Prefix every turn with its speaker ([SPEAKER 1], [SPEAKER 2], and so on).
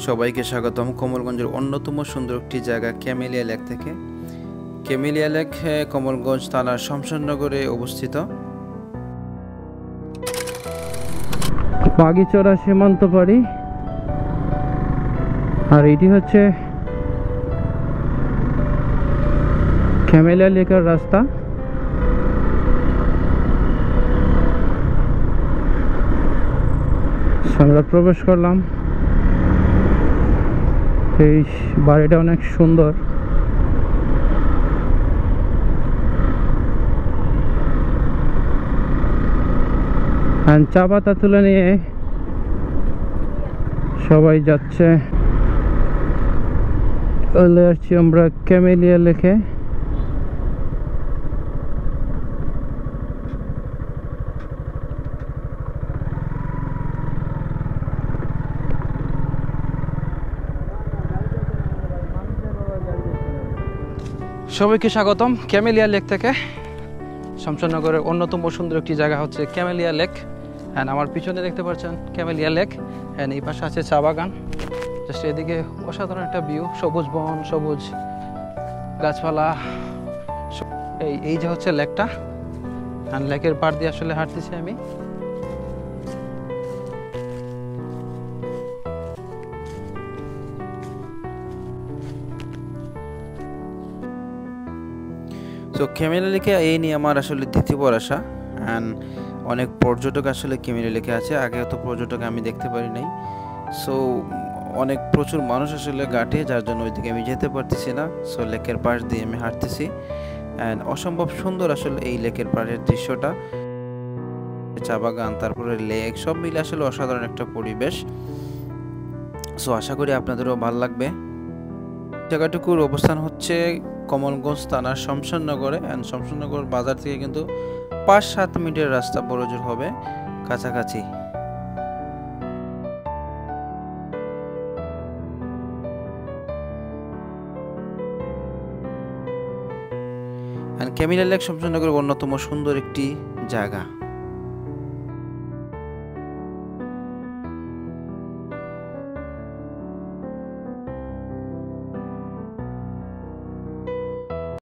[SPEAKER 1] সবাইকে স্বাগতম কমলগঞ্জের অন্যতম সুন্দর একটি জায়গা ক্যামেলিয়া লেক থেকে। ক্যামেলিয়া লেক কমলগঞ্জ থানার শমশেরনগরে অবস্থিত। বাগিচড়া সীমান্ত পাড়ি, আর এটি হচ্ছে ক্যামেলিয়া লেকের রাস্তা। আমরা প্রবেশ করলাম। এই বাড়িটা অনেক সুন্দর। চা পাতা তুলে নিয়ে সবাই যাচ্ছে। চলে আসছি আমরা ক্যামেলিয়া লেকে। সবাইকে স্বাগতম ক্যামেলিয়া লেক থেকে। শমশেরনগরের অন্যতম সুন্দর একটি জায়গা হচ্ছে ক্যামেলিয়া লেক। অ্যান্ড আমার পিছনে দেখতে পাচ্ছেন ক্যামেলিয়া লেক, অ্যান্ড এই পাশে আছে চা বাগান। জাস্ট এদিকে অসাধারণ একটা ভিউ, সবুজ বন, সবুজ গাছপালা। এই যে হচ্ছে লেকটা, অ্যান্ড লেকের পাড় দিয়ে আসলে হাঁটতেছি আমি। তো ক্যামেলিয়া লেকে এই নিয়ে আমার আসলে দ্বিতীয়বার আসা। অ্যান্ড অনেক পর্যটক আসলে ক্যামেলিয়া লেকে আছে, আগে তো পর্যটক আমি দেখতে পারি নাই। সো প্রচুর মানুষ আসলে ঘাটে, যার জন্য ওইদিকে আমি যেতে পারতেছি না। সো লেকের পাশ দিয়ে আমি হাঁটতেছি। অ্যান্ড অসম্ভব সুন্দর আসলে এই লেকের পাড়ের দৃশ্যটা, চা বাগান, তারপরে লেক, সব মিলে আসলে অসাধারণ একটা পরিবেশ। সো আশা করি আপনাদেরও ভালো লাগবে। জায়গাটুকুর অবস্থান হচ্ছে কমলগঞ্জ থানার শমশেরনগরে। অ্যান্ড শমশেরনগর বাজার থেকে কিন্তু 5-7 মিনিটের রাস্তা বড়জোর হবে, কাছাকাছি। ক্যামেলিয়া লেক শমশেরনগরের অন্যতম সুন্দর একটি জায়গা।